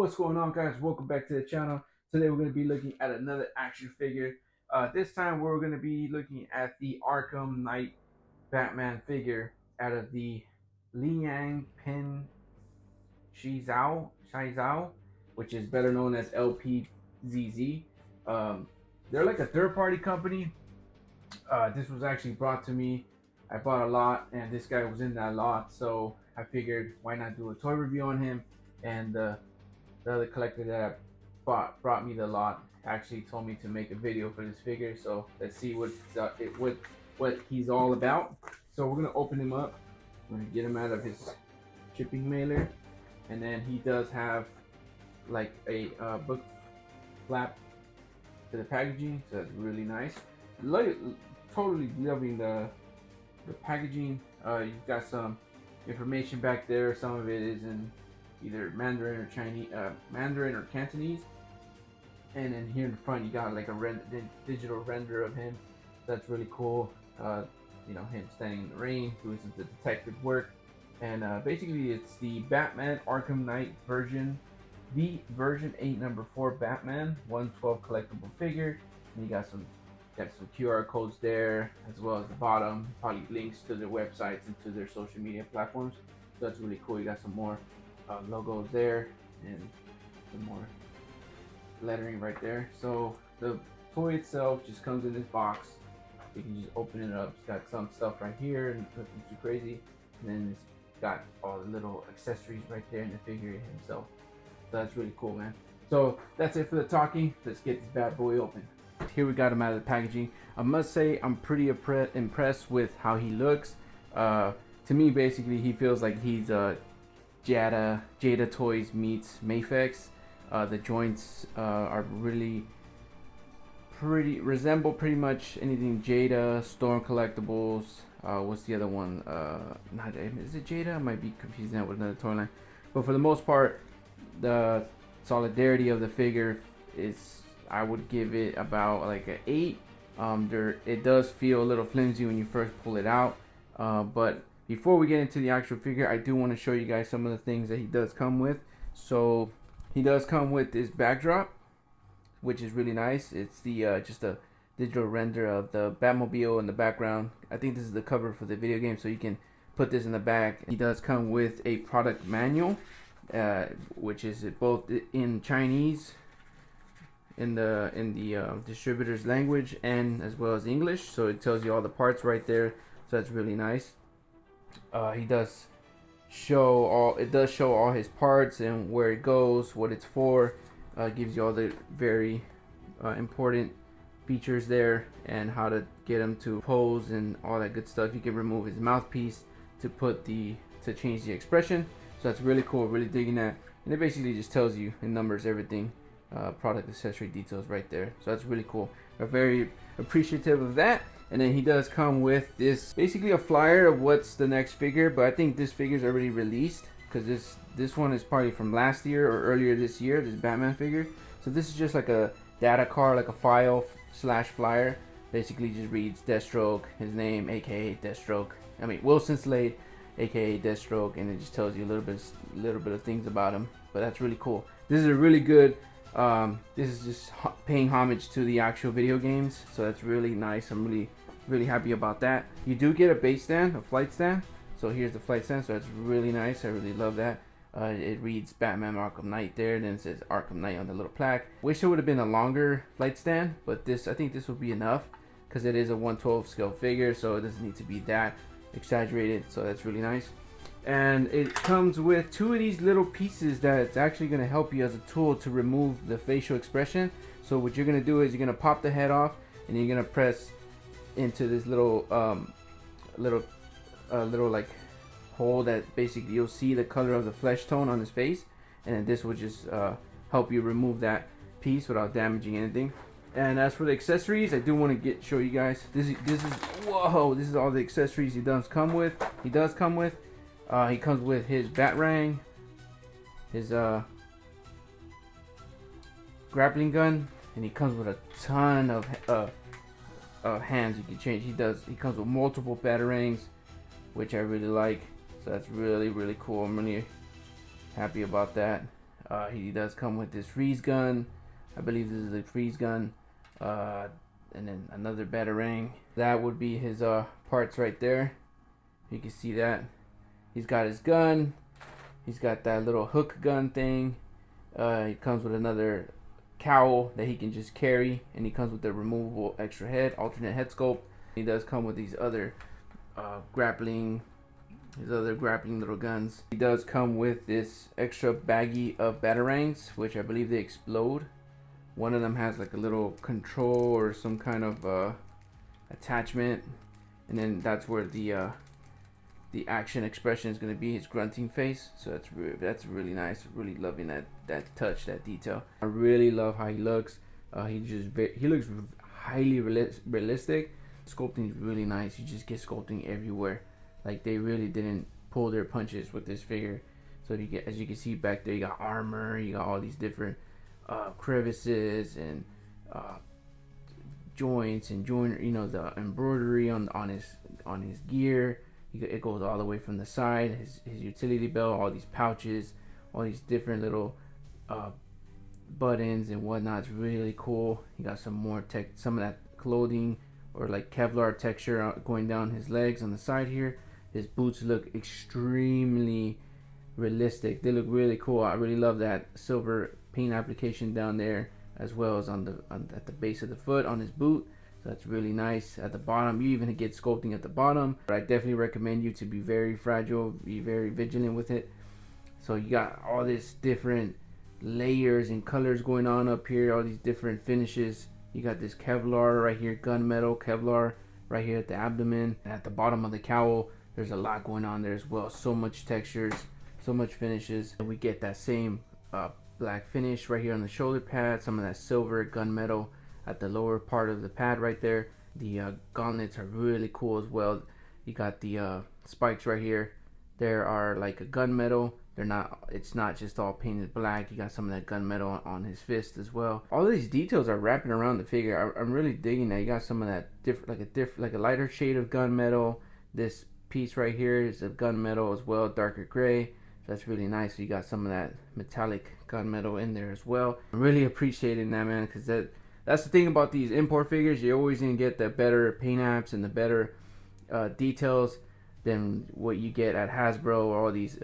What's going on, guys? Welcome back to the channel. Today we're going to be looking at another action figure. This time we're going to be looking at the Arkham Knight Batman figure out of the Liang Pin Shizao, which is better known as LPZZ. Um, they're like a third-party company. This was actually brought to me. I bought a lot, and this guy was in that lot, so I figured why not do a toy review on him. And the other collector that brought me the lot actually told me to make a video for this figure. So let's see what he's all about. So we're gonna open him up. We're gonna get him out of his shipping mailer, and then he does have like a book flap to the packaging, so that's really nice. Totally loving the packaging. You've got some information back there. Some of it is in either Mandarin or Chinese, Mandarin or Cantonese. And then here in the front, you got like a digital render of him. That's really cool. You know, him standing in the rain, doing some detective work. And basically, it's the Batman Arkham Knight version, the version 8 number 4 Batman 112 collectible figure. And you got some QR codes there, as well as the bottom, probably links to their websites and to their social media platforms. So that's really cool. You got some more logos there and some more lettering right there. So the toy itself just comes in this box. You can just open it up. It's got some stuff right here and nothing too crazy. And then it's got all the little accessories right there in the figure himself. So that's really cool, man. So that's it for the talking. Let's get this bad boy open. Here we got him out of the packaging. I must say I'm pretty impressed with how he looks. To me, basically, he feels like he's Jada Toys meets Mafex. The joints are really resemble pretty much anything Jada, Storm Collectibles. What's the other one? Not is it Jada? I might be confusing that with another toy line. But for the most part, the solidarity of the figure is, I would give it about like an 8. It does feel a little flimsy when you first pull it out, but before we get into the actual figure, I do want to show you guys some of the things that he does come with. So he does come with this backdrop, which is really nice. It's the just a digital render of the Batmobile in the background. I think this is the cover for the video game, so you can put this in the back. He does come with a product manual, which is both in Chinese, in the distributor's language, and as well as English. So it tells you all the parts right there. So that's really nice. He does show all his parts and where it goes, what it's for. Gives you all the very important features there and how to get him to pose and all that good stuff. You can remove his mouthpiece to change the expression. So that's really cool. Really digging that. And it basically just tells you in numbers everything. Product accessory details right there. So that's really cool. We're very appreciative of that. And then he does come with this, basically a flyer of what's the next figure, but I think this figure is already released, because this one is probably from last year or earlier this year, this Batman figure. So this is just like a data card, like a file / flyer. Basically just reads Deathstroke, his name, aka Deathstroke. I mean Wilson Slade, aka Deathstroke, and it just tells you a little bit of things about him. But that's really cool. This is a really good. This is just paying homage to the actual video games, so that's really nice. I'm really happy about that. You do get a base stand, a flight stand. So here's the flight stand, so that's really nice. I really love that. It reads Batman Arkham Knight there, and then it says Arkham Knight on the little plaque. Wish it would have been a longer flight stand, but I think this would be enough, because it is a 1/12 scale figure, so it doesn't need to be that exaggerated. So that's really nice. And it comes with 2 of these little pieces that's actually going to help you as a tool to remove the facial expression. So what you're going to do is you're going to pop the head off, and you're going to press into this little like hole that basically you'll see the color of the flesh tone on his face, and then this will just help you remove that piece without damaging anything. And as for the accessories, I do want to show you guys. This is whoa! This is all the accessories he does come with. He comes with his Batarang, his grappling gun, and he comes with a ton of hands you can change. He comes with multiple Batarangs, which I really like. So that's really cool. I'm really happy about that. He does come with this freeze gun. I believe this is a freeze gun. And then another batarang. That would be his parts right there. You can see that. He's got his gun. He's got that little hook gun thing. He comes with another cowl that he can just carry, and he comes with the removable extra head, alternate head sculpt. He does come with these other grappling little guns. He does come with this extra baggie of batarangs, which I believe they explode. One of them has like a little control or some kind of attachment, and then that's where the action expression is going to be his grunting face. So that's really nice. Really loving that touch, that detail. I really love how he looks. He looks highly realistic. Sculpting is really nice. You just get sculpting everywhere. Like, they really didn't pull their punches with this figure. So you get, as you can see back there, you got armor. You got all these different crevices and joints and the embroidery on his gear. It goes all the way from the side, his utility belt, all these pouches, all these different little buttons and whatnot. It's really cool. You got some of that clothing or like Kevlar texture going down his legs on the side here. His boots look extremely realistic. They look really cool. I really love that silver paint application down there, as well as at the base of the foot on his boot. So that's really nice. At the bottom, you even get sculpting at the bottom. But I definitely recommend you to be very fragile, be very vigilant with it. So you got all these different layers and colors going on up here, all these different finishes. You got this Kevlar right here, gunmetal Kevlar right here at the abdomen. And at the bottom of the cowl, there's a lot going on there as well. So much textures, so much finishes. And we get that same black finish right here on the shoulder pad, some of that silver gunmetal at the lower part of the pad right there. The gauntlets are really cool as well. You got the spikes right here. There are like a gunmetal. It's not just all painted black. You got some of that gunmetal on his fist as well. All of these details are wrapping around the figure. I'm really digging that. You got some of that like a lighter shade of gunmetal. This piece right here is a gunmetal as well, darker gray. So that's really nice. So you got some of that metallic gunmetal in there as well. I'm really appreciating that, man, because that's the thing about these import figures. You're always gonna get the better paint apps and the better details than what you get at Hasbro or all these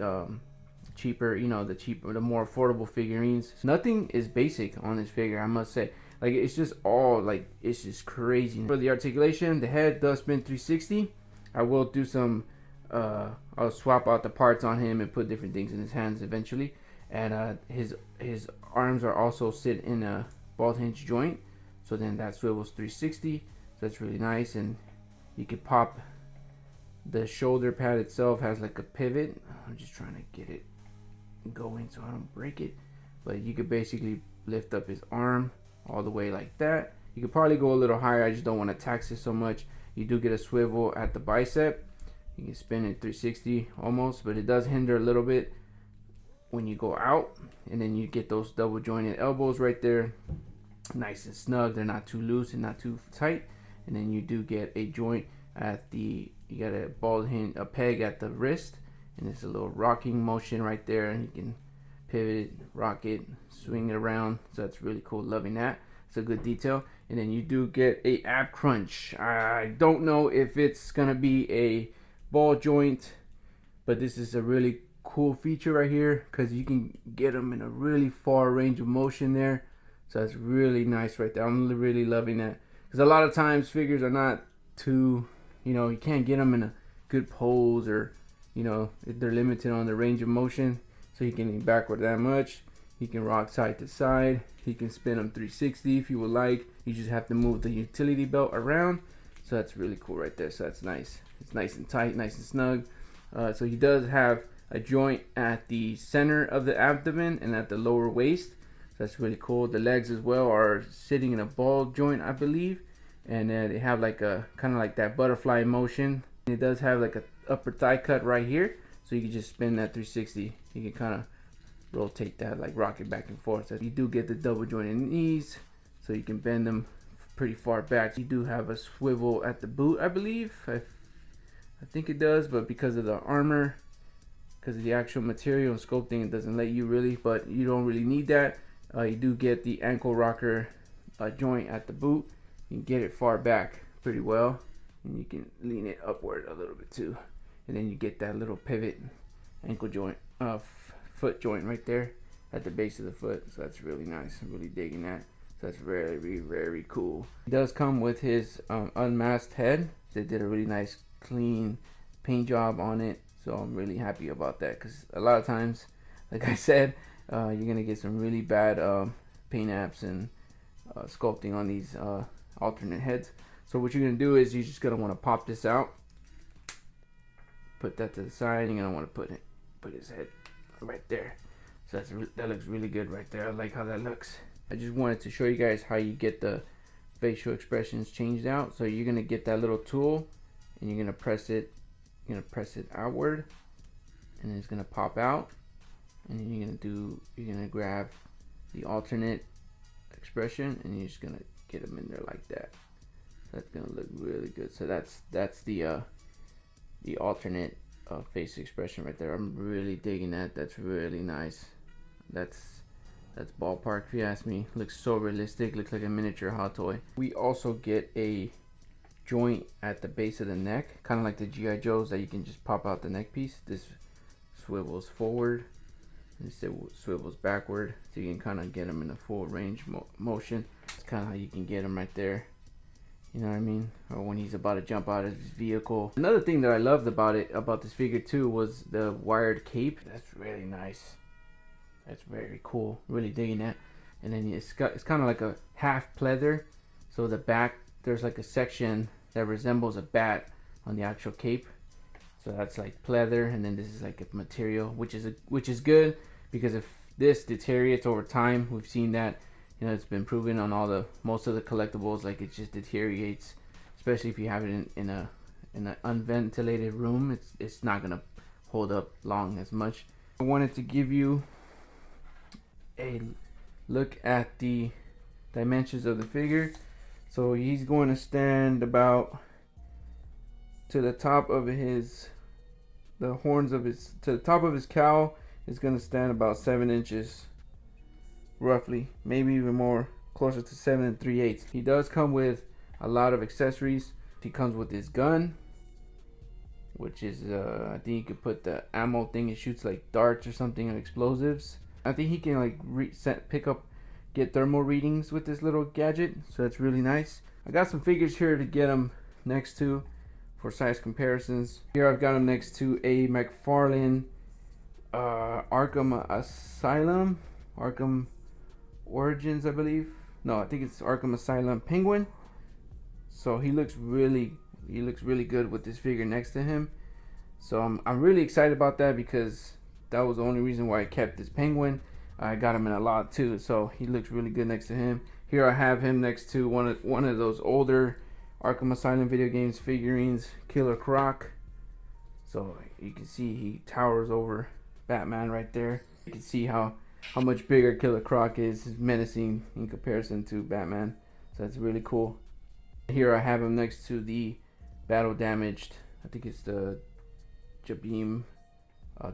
cheaper, the more affordable figurines. Nothing is basic on this figure, I must say. Like, it's just all like, it's just crazy. For the articulation, the head does spin 360. I will do some I'll swap out the parts on him and put different things in his hands eventually. And his arms are also sit in a ball hinge joint, so then that swivels 360. So that's really nice. And you could pop the shoulder pad itself, has like a pivot. I'm just trying to get it going so I don't break it, but you could basically lift up his arm all the way like that. You could probably go a little higher. I just don't want to tax it so much. You do get a swivel at the bicep. You can spin it 360 almost, but it does hinder a little bit when you go out. And then you get those double jointed elbows right there, nice and snug. They're not too loose and not too tight. And then you do get a joint at you got a ball hinge, a peg at the wrist, and it's a little rocking motion right there, and you can pivot it, rock it, swing it around. So that's really cool. Loving that. It's a good detail. And then you do get a ab crunch. I don't know if it's gonna be a ball joint, but this is a really cool feature right here because you can get them in a really far range of motion there. So that's really nice right there. I'm really loving that, because a lot of times figures are not too, you can't get them in a good pose, or they're limited on the range of motion. So you can lean backward that much. You can rock side to side. You can spin them 360 if you would like. You just have to move the utility belt around. So that's really cool right there. So that's nice. It's nice and tight, nice and snug. So he does have a joint at the center of the abdomen and at the lower waist. So that's really cool. The legs as well are sitting in a ball joint, I believe. And they have like a kind of like that butterfly motion. And it does have like a upper thigh cut right here. So you can just spin that 360. You can kind of rotate that, like rock it back and forth. So you do get the double jointed knees, so you can bend them pretty far back. You do have a swivel at the boot, I believe. I think it does, but because of the armor, because the actual material and sculpting, it doesn't let you really, but you don't really need that. You do get the ankle rocker joint at the boot. You can get it far back pretty well, and you can lean it upward a little bit too, and then you get that little pivot ankle joint, foot joint right there at the base of the foot. So that's really nice. I'm really digging that. So that's very, very cool. It does come with his unmasked head. They did a really nice clean paint job on it, so I'm really happy about that, because a lot of times, like I said, you're gonna get some really bad paint apps and sculpting on these alternate heads. So what you're gonna do is you're just gonna want to pop this out, put that to the side. You're gonna want to put his head right there. So that looks really good right there. I like how that looks. I just wanted to show you guys how you get the facial expressions changed out. So you're gonna get that little tool and you're gonna press it. You're gonna press it outward, and then it's gonna pop out. And then you're gonna grab the alternate expression, and you're just gonna get them in there like that. So that's gonna look really good. So that's the alternate face expression right there. I'm really digging that. That's really nice. That's ballpark if you ask me. Looks so realistic. Looks like a miniature hot toy. We also get a joint at the base of the neck, kind of like the GI Joes, that you can just pop out the neck piece. This swivels forward and it swivels backward, so you can kind of get them in a full range motion. It's kind of how you can get them right there, you know what I mean, or when he's about to jump out of his vehicle. Another thing that I loved about this figure too was the wired cape. That's really nice. That's very cool. Really digging that. And then it's kind of like a half pleather, so the back there's like a section that resembles a bat on the actual cape. So that's like pleather, and then this is like a material, which is good, because if this deteriorates over time, we've seen that, you know, it's been proven on most of the collectibles, like it just deteriorates, especially if you have it in an unventilated room. It's not gonna hold up long as much. I wanted to give you a look at the dimensions of the figure. So he's going to stand about to the top of the top of his cowl is going to stand about 7 inches roughly, maybe even more, closer to 7 3/8. He does come with a lot of accessories. He comes with his gun, which is I think you could put the ammo thing. It shoots like darts or something, and explosives. I think he can like get thermal readings with this little gadget, so that's really nice. I got some figures here to get him next to for size comparisons. Here I've got him next to a McFarlane Arkham Asylum, Arkham Origins, I believe. No, I think it's Arkham Asylum Penguin. So he looks really good with this figure next to him. So I'm really excited about that, because that was the only reason why I kept this Penguin. I got him in a lot too, so he looks really good next to him. Here I have him next to one of those older Arkham Asylum video games figurines, Killer Croc. So you can see he towers over Batman right there. You can see how much bigger Killer Croc is. He's menacing in comparison to Batman. So that's really cool. Here I have him next to the battle damaged, I think it's the Jabeam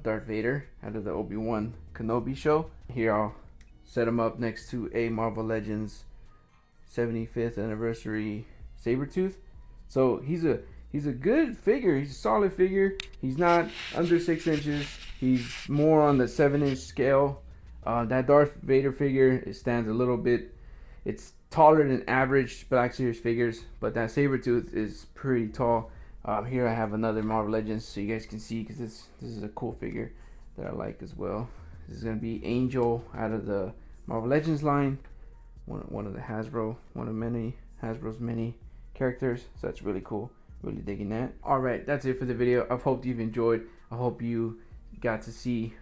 Darth Vader out of the Obi-Wan Kenobi show. Here I'll set him up next to a Marvel Legends 75th anniversary Sabretooth. So he's a good figure. He's a solid figure. He's not under 6 inches. He's more on the 7-inch scale. That Darth Vader figure, it stands a little bit, it's taller than average Black Series figures, but that Sabretooth is pretty tall. Here I have another Marvel Legends, so you guys can see, because this is a cool figure that I like as well. This is going to be Angel out of the Marvel Legends line, one of the Hasbro's many characters. So that's really cool. Really digging that. Alright, that's it for the video. I hope you've enjoyed. I hope you got to see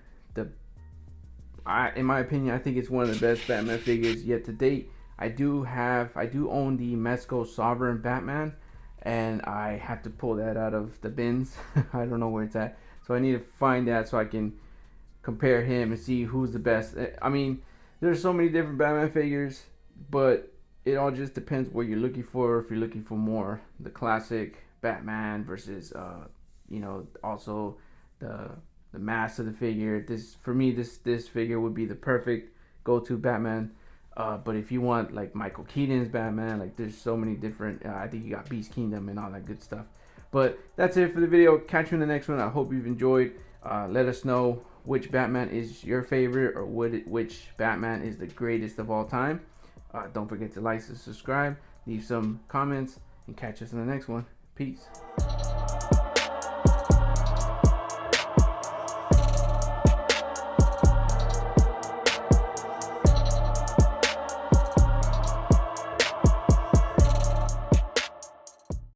in my opinion, I think it's one of the best Batman figures yet to date. I do own the Mezco Sovereign Batman, and I have to pull that out of the bins. I don't know where it's at, so I need to find that so I can compare him and see who's the best. I mean, there's so many different Batman figures, but it all just depends what you're looking for. If you're looking for more the classic Batman versus you know, also the the mass of the figure. This, for me, this figure would be the perfect go-to Batman. But if you want like Michael Keaton's Batman, like there's so many different. I think you got Beast Kingdom and all that good stuff. But that's it for the video. Catch you in the next one. I hope you've enjoyed. Let us know which Batman is your favorite, or which Batman is the greatest of all time. Don't forget to like and subscribe. Leave some comments and catch us in the next one. Peace.